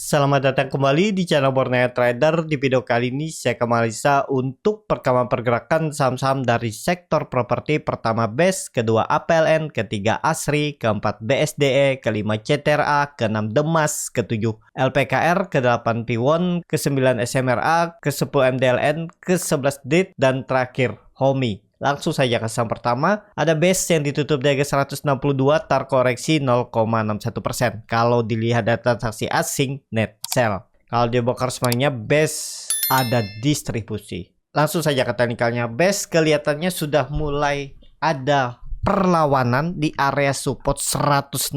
Selamat datang kembali di channel Borneo Trader. Di video kali ini saya kembali untuk perkembangan pergerakan saham-saham dari sektor properti. Pertama BES, kedua APLN, ketiga ASRI, keempat BSDE, kelima CTRA, keenam Demas, ketujuh LPKR, kedelapan Piwon, kesembilan SMRA, kesepuluh MDLN, ke-11 DIT, dan terakhir HOMI. Langsung saja ke saham pertama, ada BES yang ditutup di harga 162, terkoreksi 0,61%. Kalau dilihat data transaksi asing, net sell. Kalau dibongkar semuanya, BES ada distribusi. Langsung saja ke teknikalnya, BES kelihatannya sudah mulai ada perlawanan di area support 160.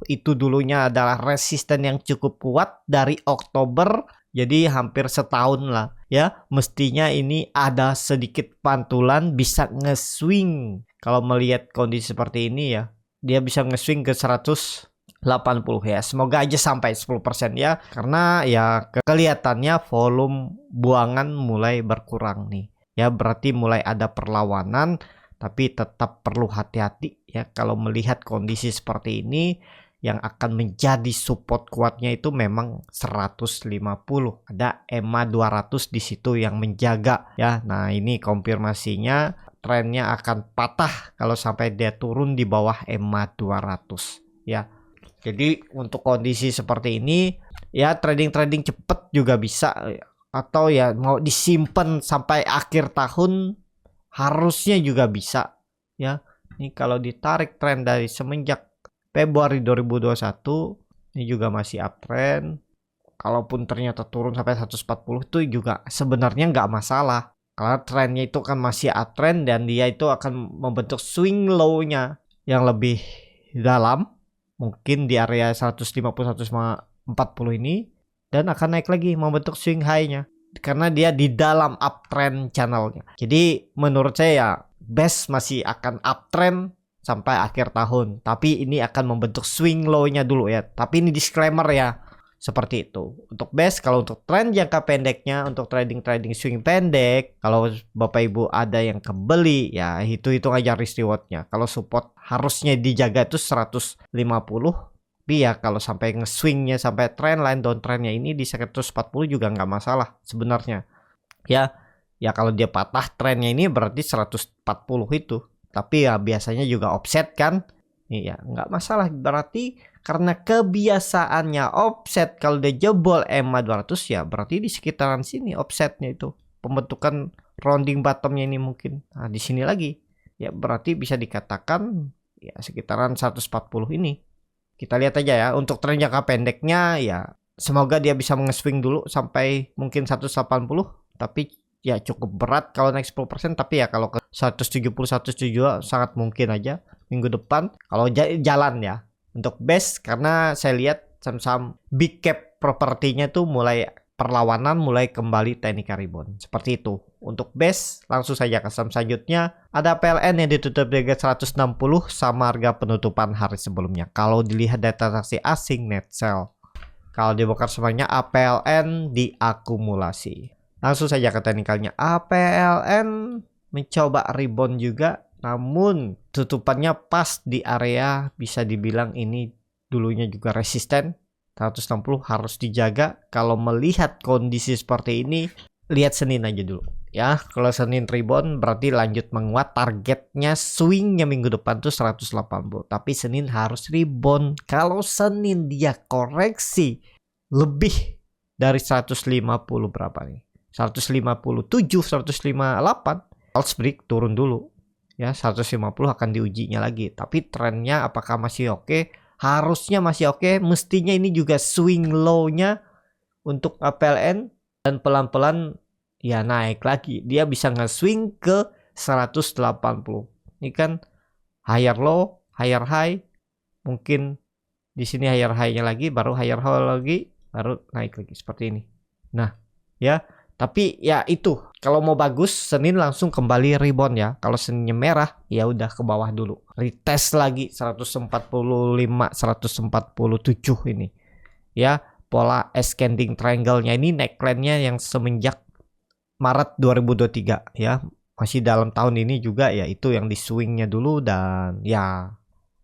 Itu dulunya adalah resisten yang cukup kuat dari Oktober. Jadi hampir setahun lah ya, mestinya ini ada sedikit pantulan bisa nge-swing. Kalau melihat kondisi seperti ini ya, dia bisa nge-swing ke 180 ya. Semoga aja sampai 10% ya, karena ya kelihatannya volume buangan mulai berkurang nih. Ya berarti mulai ada perlawanan, tapi tetap perlu hati-hati ya kalau melihat kondisi seperti ini. Yang akan menjadi support kuatnya itu memang 150. Ada EMA 200 di situ yang menjaga ya. Nah, ini konfirmasinya trennya akan patah kalau sampai dia turun di bawah EMA 200 ya. Jadi untuk kondisi seperti ini ya, trading cepet juga bisa, atau ya mau disimpan sampai akhir tahun harusnya juga bisa ya. Ini kalau ditarik tren dari semenjak Februari 2021 ini juga masih uptrend. Kalaupun ternyata turun sampai 140 itu juga sebenarnya nggak masalah, karena trennya itu kan masih uptrend dan dia itu akan membentuk swing low-nya yang lebih dalam, mungkin di area 150-140 ini, dan akan naik lagi membentuk swing high-nya karena dia di dalam uptrend channelnya. Jadi menurut saya BES masih akan uptrend sampai akhir tahun, tapi ini akan membentuk swing low-nya dulu ya. Tapi ini disclaimer ya, seperti itu untuk BES. Kalau untuk tren jangka pendeknya, untuk trading swing pendek, kalau Bapak Ibu ada yang kebeli ya, itu aja risk rewardnya. Kalau support harusnya dijaga itu 150, tapi ya kalau sampai nge-swingnya sampai trend line downtrendnya ini di 140 juga nggak masalah sebenarnya ya. Ya kalau dia patah trennya ini berarti 140 itu, tapi ya biasanya juga offset kan. Iya, nggak masalah. Berarti karena kebiasaannya offset, kalau dia jebol EMA 200 ya berarti di sekitaran sini offsetnya itu. Pembentukan rounding bottomnya ini mungkin. Nah, di sini lagi. Ya berarti bisa dikatakan ya sekitaran 140 ini. Kita lihat aja ya. Untuk tren jangka pendeknya ya semoga dia bisa nge-swing dulu sampai mungkin 180, tapi ya cukup berat kalau naik 10%, tapi ya kalau ke 170 sangat mungkin aja minggu depan kalau jalan ya. Untuk BES karena saya lihat saham-saham big cap propertinya tuh mulai perlawanan, mulai kembali technical rebound seperti itu. Untuk BES langsung saja ke saham selanjutnya, ada PLN yang ditutup di harga 160 sama harga penutupan hari sebelumnya. Kalau dilihat data transaksi asing, net sell. Kalau dibongkar semuanya, APLN diakumulasi. Langsung saja ke teknikalnya, APLN mencoba rebound juga, namun tutupannya pas di area bisa dibilang ini dulunya juga resisten. 160 harus dijaga. Kalau melihat kondisi seperti ini, lihat Senin aja dulu ya. Kalau Senin rebound berarti lanjut menguat, targetnya swingnya minggu depan tuh 180, tapi Senin harus rebound. Kalau Senin dia koreksi lebih dari 150 berapa nih, 157, 158, false break turun dulu ya. 150 akan diujinya lagi, tapi trennya apakah masih oke? Harusnya masih oke. Mestinya ini juga swing low-nya untuk APLN, dan pelan-pelan ya naik lagi. Dia bisa nge-swing ke 180. Ini kan higher low, higher high, mungkin di sini higher high-nya lagi, baru higher high lagi, baru naik lagi seperti ini. Nah ya, tapi ya itu kalau mau bagus Senin langsung kembali rebound ya. Kalau Seninnya merah ya udah ke bawah dulu, retest lagi 145, 147 ini ya. Pola ascending triangle-nya ini neckline-nya yang semenjak Maret 2023 ya, masih dalam tahun ini juga ya, itu yang di swing-nya dulu. Dan ya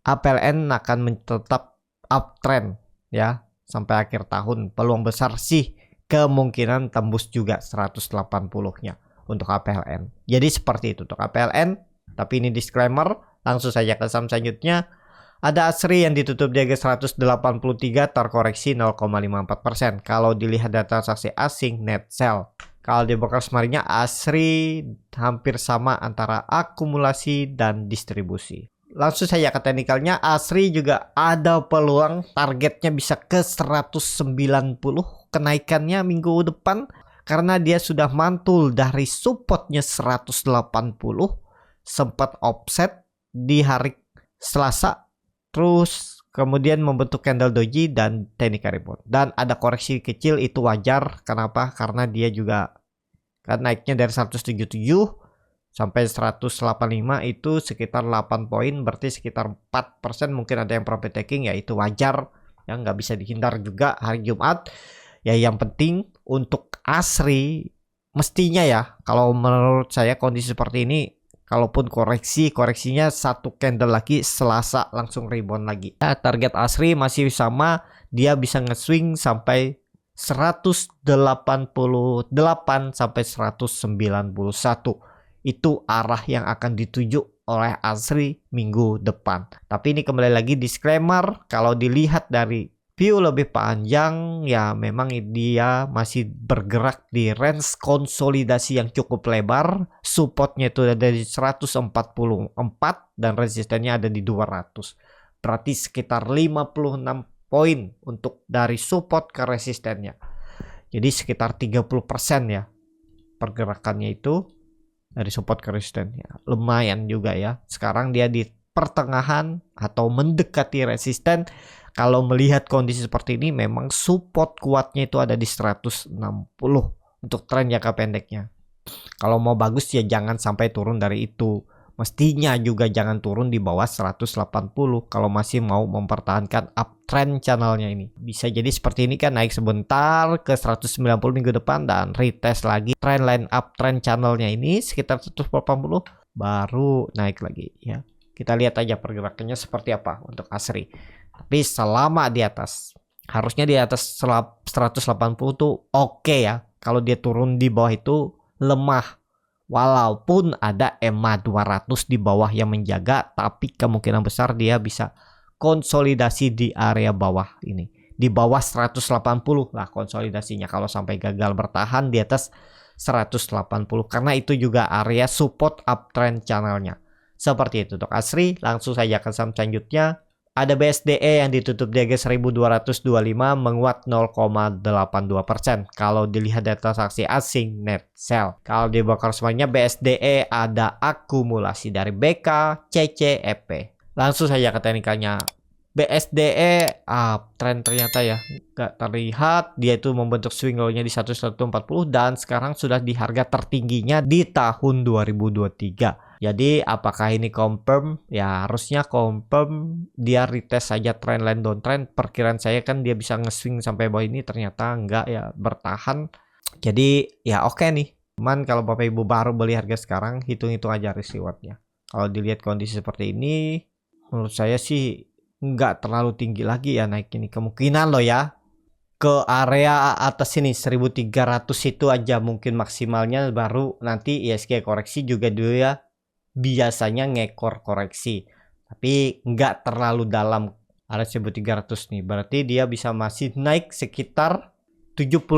APLN akan tetap uptrend ya. sampai akhir tahun. Peluang besar sih kemungkinan tembus juga 180-nya untuk APLN. Jadi seperti itu untuk APLN. Tapi ini disclaimer, langsung saja ke saham selanjutnya. Ada ASRI yang ditutup di harga 183 terkoreksi 0,54%. Kalau dilihat data transaksi asing net sell. Kalau di broker kemarinnya ASRI hampir sama antara akumulasi dan distribusi. Langsung saja ke teknikalnya, ASRI juga ada peluang targetnya bisa ke 190 kenaikannya minggu depan. Karena dia sudah mantul dari supportnya 180, sempat offset di hari Selasa, terus kemudian membentuk candle doji dan technical rebound. Dan ada koreksi kecil, itu wajar. Kenapa? Karena dia juga kan naiknya dari 177 sampai 185 itu sekitar 8 poin, berarti sekitar 4%. Mungkin ada yang profit taking, ya itu wajar, ya nggak bisa dihindar juga hari Jumat. Ya yang penting untuk ASRI mestinya ya, kalau menurut saya kondisi seperti ini, kalaupun koreksinya satu candle lagi Selasa langsung rebound lagi. Ya, target ASRI masih sama, dia bisa nge-swing sampai 188 sampai 191. Itu arah yang akan dituju oleh ASRI minggu depan. Tapi ini kembali lagi disclaimer, kalau dilihat dari view lebih panjang, ya memang dia masih bergerak di range konsolidasi yang cukup lebar. Supportnya itu ada di 144 dan resistennya ada di 200. Berarti sekitar 56 poin untuk dari support ke resistennya. Jadi sekitar 30% ya pergerakannya itu dari support ke resisten. Ya, lumayan juga ya. Sekarang dia di pertengahan atau mendekati resisten. Kalau melihat kondisi seperti ini, memang support kuatnya itu ada di 160 untuk tren jangka pendeknya. Kalau mau bagus ya jangan sampai turun dari itu. Mestinya juga jangan turun di bawah 180 kalau masih mau mempertahankan uptrend channelnya ini. Bisa jadi seperti ini kan, naik sebentar ke 190 minggu depan dan retest lagi trend line uptrend channelnya ini sekitar 180 baru naik lagi ya. Kita lihat aja pergerakannya seperti apa untuk ASRI. Tapi selama di atas, harusnya di atas 180 tuh oke ya. Kalau dia turun di bawah itu lemah. Walaupun ada EMA 200 di bawah yang menjaga, tapi kemungkinan besar dia bisa konsolidasi di area bawah ini. Di bawah 180 lah konsolidasinya kalau sampai gagal bertahan di atas 180. Karena itu juga area support uptrend channelnya. Seperti itu untuk ASRI. Langsung saja ke saham selanjutnya. Ada BSDE yang ditutup di harga 1225 menguat 0,82%. Kalau dilihat data transaksi asing net sell. Kalau di broker semuanya BSDE ada akumulasi dari BK, CC, EP. Langsung saja ke teknikalnya. BSDE tren ternyata ya nggak terlihat. Dia itu membentuk swing low-nya di 1140 dan sekarang sudah di harga tertingginya di tahun 2023. Jadi apakah ini confirm? Ya harusnya confirm. Dia retest saja trendline downtrend. Perkiraan saya kan dia bisa nge-swing sampai bawah ini, ternyata enggak ya, bertahan. Jadi ya oke nih. Cuman kalau Bapak Ibu baru beli harga sekarang, hitung-hitung aja risk rewardnya. Kalau dilihat kondisi seperti ini, menurut saya sih nggak terlalu tinggi lagi ya naik ini. Kemungkinan loh ya ke area atas ini 1300 itu aja mungkin maksimalnya, baru nanti ISG koreksi juga dulu ya. Biasanya ngekor koreksi, tapi nggak terlalu dalam area 1300 nih. Berarti dia bisa masih naik sekitar 75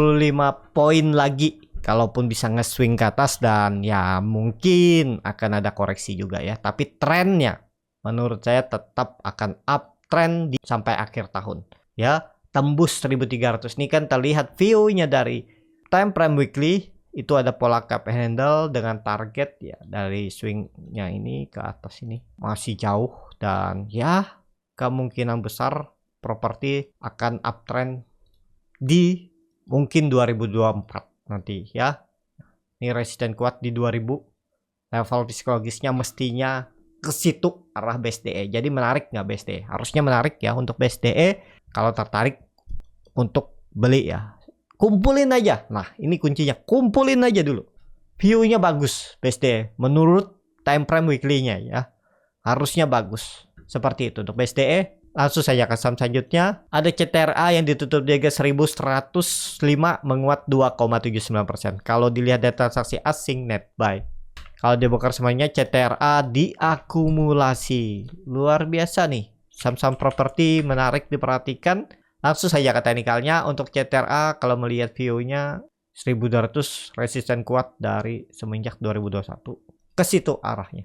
poin lagi kalaupun bisa nge-swing ke atas, dan ya mungkin akan ada koreksi juga ya. Tapi trennya menurut saya tetap akan uptrend sampai akhir tahun ya. Tembus 1300 ini kan terlihat view-nya dari time frame weekly. Itu ada pola cup handle dengan target ya dari swingnya ini ke atas ini masih jauh, dan ya kemungkinan besar properti akan uptrend di mungkin 2024 nanti ya. Ini resisten kuat di 2000, level psikologisnya mestinya ke situ arah BSDE. Jadi menarik nggak BSDE? Harusnya menarik ya untuk BSDE. Kalau tertarik untuk beli ya, kumpulin aja. Nah ini kuncinya, kumpulin aja dulu. View-nya bagus BSDE menurut time frame weekly-nya ya. Harusnya bagus. Seperti itu untuk BSDE. Langsung saja ke saham selanjutnya. Ada CTRA yang ditutup di harga 1105 menguat 2,79%. Kalau dilihat dari transaksi asing net buy. Kalau dibongkar semuanya CTRA diakumulasi. Luar biasa nih. Saham-saham properti menarik diperhatikan. Langsung saja ke teknikalnya. Untuk CTRA kalau melihat view-nya 1200 resisten kuat dari semenjak 2021. Ke situ arahnya.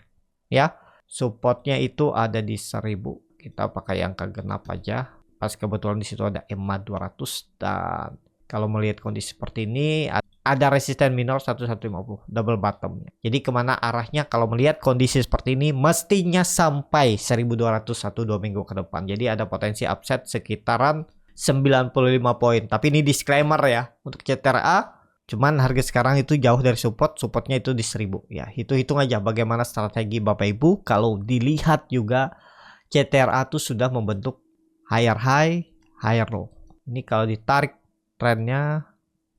Ya. Supportnya itu ada di 1000. Kita pakai angka genap aja. Pas kebetulan di situ ada EMA 200 dan kalau melihat kondisi seperti ini ada resisten minor 1150 double bottomnya. Jadi kemana arahnya kalau melihat kondisi seperti ini mestinya sampai 1200 2 minggu ke depan. Jadi ada potensi upset sekitaran 95 poin. Tapi ini disclaimer ya untuk CTRA. Cuman harga sekarang itu jauh dari support, supportnya itu di 1000 ya. Hitung aja bagaimana strategi Bapak Ibu. Kalau dilihat juga CTRA itu sudah membentuk higher high, higher low. Ini kalau ditarik trennya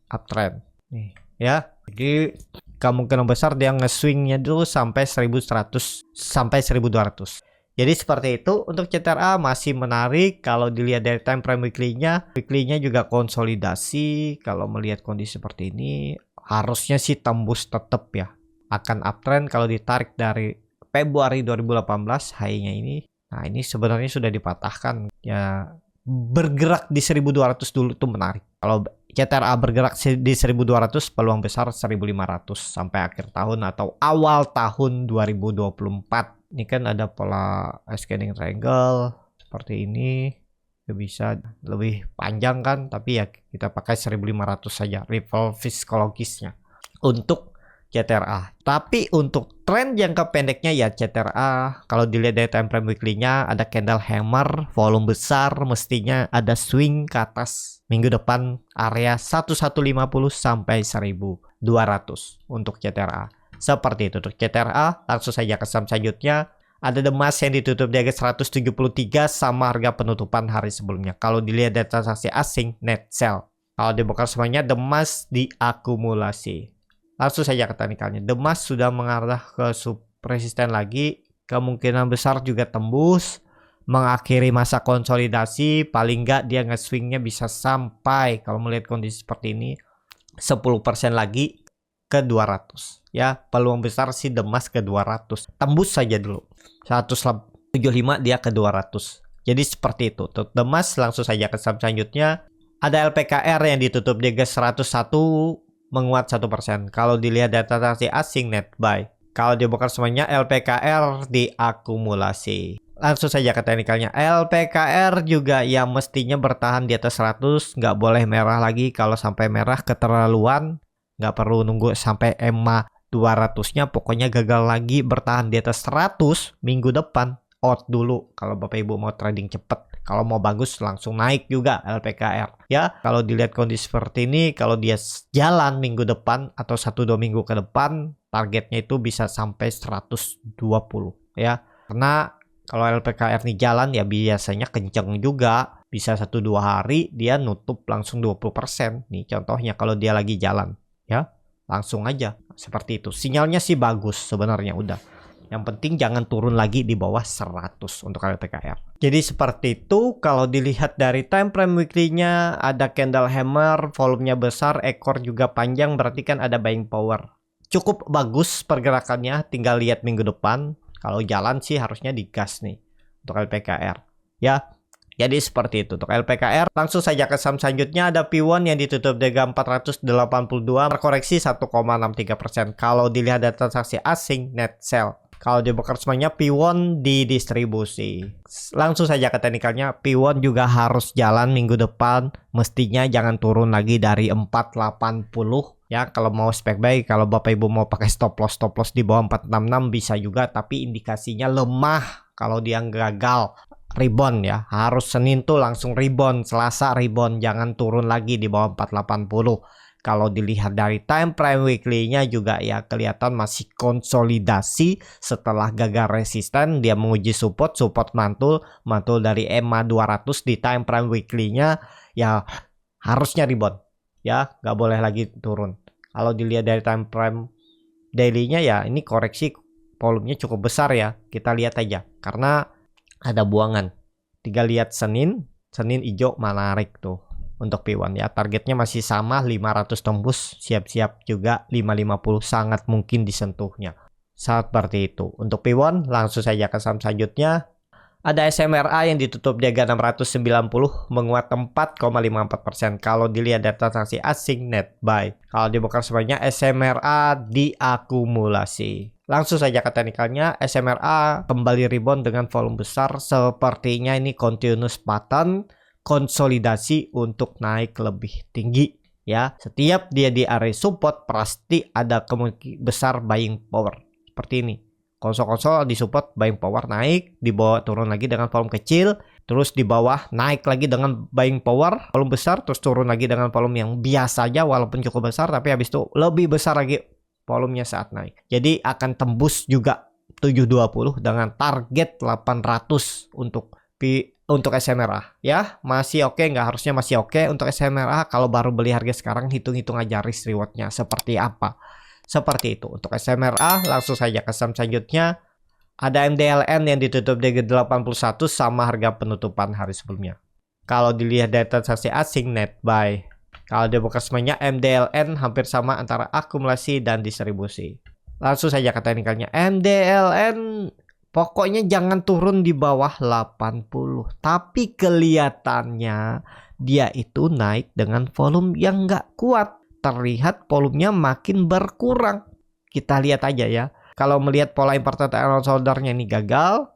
uptrend nih ya. Jadi kemungkinan besar dia nge-swingnya dulu sampai 1100 sampai 1200. Jadi seperti itu untuk CTRA masih menarik. Kalau dilihat dari time frame weekly-nya juga konsolidasi. Kalau melihat kondisi seperti ini harusnya sih tembus tetap ya. Akan uptrend kalau ditarik dari Februari 2018 high-nya ini. Nah, ini sebenarnya sudah dipatahkan. Ya bergerak di 1200 dulu tuh menarik. Kalau CTRA bergerak di 1200 peluang besar 1500 sampai akhir tahun atau awal tahun 2024. Ini kan ada pola scanning triangle seperti ini. Bisa lebih panjang kan, tapi ya kita pakai 1500 saja level psikologisnya untuk CTRA. Tapi untuk tren jangka pendeknya ya CTRA kalau dilihat dari time frame weekly-nya ada candle hammer, volume besar, mestinya ada swing ke atas minggu depan area 1150 sampai 1200 untuk CTRA. Seperti itu untuk CTRA. Langsung saja ke saham selanjutnya. Ada The Mas yang ditutup di harga 173 sama harga penutupan hari sebelumnya. Kalau dilihat dari transaksi asing net sell. Kalau dibongkar semuanya The Mas diakumulasi. Langsung saja ke teknikalnya. The Mas sudah mengarah ke sub resisten lagi. Kemungkinan besar juga tembus. Mengakhiri masa konsolidasi. Paling nggak dia nge-swingnya bisa sampai kalau melihat kondisi seperti ini 10% lagi ke 200 ya. Peluang besar sih The Mas ke 200. Tembus saja dulu 175 dia ke 200. Jadi seperti itu. Untuk The Mas langsung saja ke saham selanjutnya. Ada LPKR yang ditutup di harga 101 menguat 1%. Kalau dilihat data transaksi asing net buy. Kalau dibongkar semuanya LPKR diakumulasi. Langsung saja ke teknikalnya. LPKR juga yang mestinya bertahan di atas 100. Nggak boleh merah lagi. Kalau sampai merah keterlaluan. Nggak perlu nunggu sampai EMA 200-nya. Pokoknya gagal lagi bertahan di atas 100 minggu depan. Out dulu kalau Bapak Ibu mau trading cepet. Kalau mau bagus langsung naik juga LPKR. Ya, kalau dilihat kondisi seperti ini, kalau dia jalan minggu depan atau 1-2 minggu ke depan, targetnya itu bisa sampai 120 ya. Karena kalau LPKR nih jalan ya biasanya kenceng juga. Bisa 1-2 hari dia nutup langsung 20%. Nih contohnya kalau dia lagi jalan. Ya, langsung aja seperti itu. Sinyalnya sih bagus sebenarnya udah. Yang penting jangan turun lagi di bawah 100 untuk LPKR. Jadi seperti itu. Kalau dilihat dari time frame weekly-nya ada candle hammer, volumenya besar, ekor juga panjang, berarti kan ada buying power. Cukup bagus pergerakannya, tinggal lihat minggu depan. Kalau jalan sih harusnya digas nih untuk LPKR. Ya. Jadi seperti itu untuk LPKR. Langsung saja ke saham selanjutnya. Ada P1 yang ditutup di harga 482 terkoreksi 1,63%. Kalau dilihat dari transaksi asing net sell. Kalau dibongkar semuanya P1 didistribusi. Langsung saja ke teknikalnya. P1 juga harus jalan minggu depan. Mestinya jangan turun lagi dari 480. Ya, kalau mau spek buy, kalau Bapak Ibu mau pakai stop loss di bawah 466 bisa juga. Tapi indikasinya lemah kalau dia gagal rebound ya. Harus Senin tuh langsung rebound, Selasa rebound, jangan turun lagi di bawah 480. Kalau dilihat dari time frame weekly-nya juga ya kelihatan masih konsolidasi setelah gagal resisten. Dia menguji support mantul dari EMA 200 di time frame weekly-nya ya harusnya rebound ya, nggak boleh lagi turun. Kalau dilihat dari time frame daily-nya ya ini koreksi volumenya cukup besar ya. Kita lihat aja karena ada buangan Tinggal lihat Senin hijau menarik tuh untuk P1 ya. Targetnya masih sama 500 tembus, siap-siap juga 550 sangat mungkin disentuhnya. Seperti itu. Untuk P1 langsung saja ke saham selanjutnya. Ada SMRA yang ditutup di harga 690 menguat 4,54%. Kalau dilihat data transaksi asing net buy. Kalau dibuka semuanya SMRA diakumulasi. Langsung saja ke teknikalnya, SMRA kembali rebound dengan volume besar. Sepertinya ini continuous pattern konsolidasi untuk naik lebih tinggi ya. Setiap dia di area support pasti ada kemungkinan besar buying power. Seperti ini. Konsol-konsol di support buying power naik, di bawah turun lagi dengan volume kecil, terus di bawah naik lagi dengan buying power volume besar, terus turun lagi dengan volume yang biasa aja walaupun cukup besar, tapi habis itu lebih besar lagi volumenya saat naik. Jadi akan tembus juga 720 dengan target 800 untuk SMRA ya. Masih oke, nggak harusnya masih oke untuk SMRA. Kalau baru beli harga sekarang, hitung-hitung aja risk rewardnya seperti apa. Seperti itu untuk SMRA. Langsung saja ke saham selanjutnya. Ada MDLN yang ditutup di 81 sama harga penutupan hari sebelumnya. Kalau dilihat data transaksi asing net buy, kalau dibuka semuanya MDLN hampir sama antara akumulasi dan distribusi. Langsung saja ke teknikalnya. MDLN pokoknya jangan turun di bawah 80. Tapi kelihatannya dia itu naik dengan volume yang nggak kuat. Terlihat volumenya makin berkurang. Kita lihat aja ya. Kalau melihat pola important and shoulder-nya ini gagal,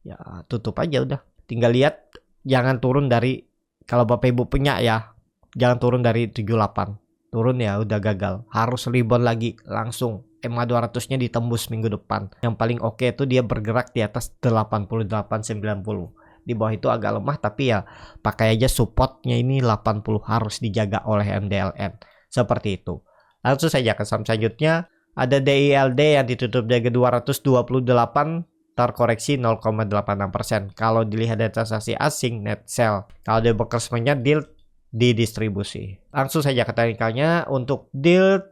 ya tutup aja udah. Tinggal lihat, jangan turun dari, kalau Bapak Ibu punya ya, jangan turun dari 78. Turun ya udah gagal. Harus rebound lagi langsung. EMA 200-nya ditembus minggu depan. Yang paling oke itu dia bergerak di atas 88-90. Di bawah itu agak lemah, tapi ya pakai aja supportnya ini 80 harus dijaga oleh MDLN. Seperti itu. Langsung saja ke saham selanjutnya. Ada DILD yang ditutup di 228 terkoreksi 0,86%. Kalau dilihat data transaksi asing net sell. Kalau dia bekerjanya deal di distribusi. Langsung saja ke teknikalnya. Untuk deal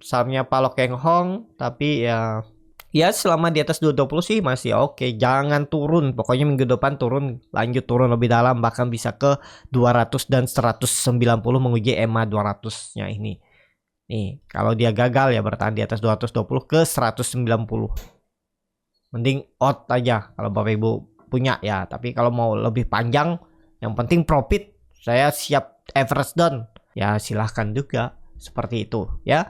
sahamnya Palok Keng Hong, tapi ya selama di atas 220 sih masih oke. Jangan turun. Pokoknya minggu depan turun, lanjut turun lebih dalam, bahkan bisa ke 200 dan 190 menguji EMA 200-nya ini. Nih, kalau dia gagal ya bertahan di atas 220 ke 190. Mending out aja kalau Bapak Ibu punya ya. Tapi kalau mau lebih panjang, yang penting profit, saya siap average down. Ya silahkan juga seperti itu ya.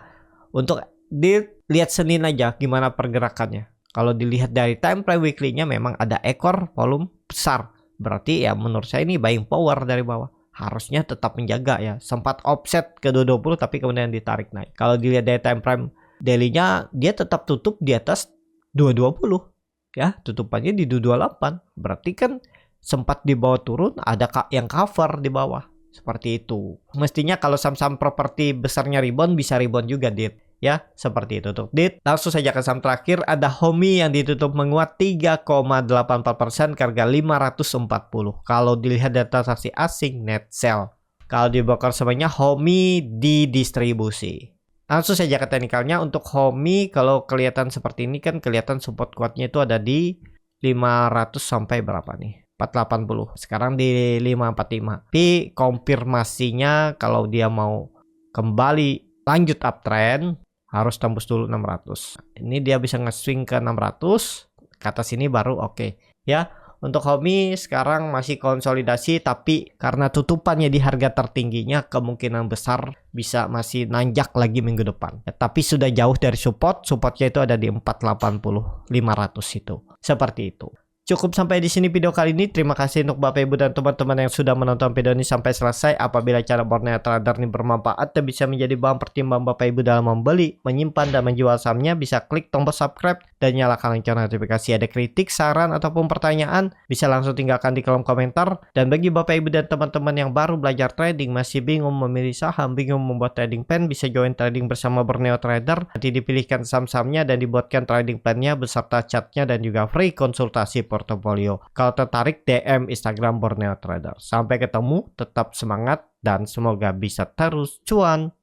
Untuk dilihat Senin aja gimana pergerakannya. Kalau dilihat dari time frame weekly-nya memang ada ekor volume besar. Berarti ya menurut saya ini buying power dari bawah. Harusnya tetap menjaga ya. Sempat offset ke 220 tapi kemudian ditarik naik. Kalau dilihat dari time frame daily-nya, dia tetap tutup di atas 220 ya. Tutupannya di 228. Berarti kan sempat di bawah turun, ada yang cover di bawah. Seperti itu. Mestinya kalau saham-saham properti besarnya rebound, bisa rebound juga dit. Ya, seperti itu untuk dit. Langsung saja ke saham terakhir, ada Homi yang ditutup menguat 3,84% ke harga 540. Kalau dilihat data transaksi asing net sell. Kalau dibongkar semuanya Homi didistribusi. Langsung saja ke teknikalnya. Untuk Homi kalau kelihatan seperti ini kan kelihatan support kuatnya itu ada di 500 sampai berapa nih? 480. Sekarang di 545. Tapi konfirmasinya kalau dia mau kembali lanjut uptrend harus tembus dulu 600. Ini dia bisa nge-swing ke 600. Ke atas ini baru oke. Ya, untuk Homi sekarang masih konsolidasi, tapi karena tutupannya di harga tertingginya kemungkinan besar bisa masih nanjak lagi minggu depan. Ya, tapi sudah jauh dari support. Supportnya itu ada di 480, 500 itu. Seperti itu. Cukup sampai di sini video kali ini. Terima kasih untuk Bapak Ibu dan teman-teman yang sudah menonton video ini sampai selesai. Apabila cara Borneo Trader ini bermanfaat dan bisa menjadi bahan pertimbangan Bapak Ibu dalam membeli, menyimpan dan menjual sahamnya, bisa klik tombol subscribe dan nyalakan lonceng notifikasi. Ada kritik, saran ataupun pertanyaan, bisa langsung tinggalkan di kolom komentar. Dan bagi Bapak Ibu dan teman-teman yang baru belajar trading, masih bingung memilih saham, bingung membuat trading plan, bisa join trading bersama Borneo Trader. Nanti dipilihkan saham-sahamnya dan dibuatkan trading plan-nya beserta chartnya dan juga free konsultasi portofolio. Kalau tertarik, DM Instagram Borneo Trader. Sampai ketemu, tetap semangat dan semoga bisa terus cuan.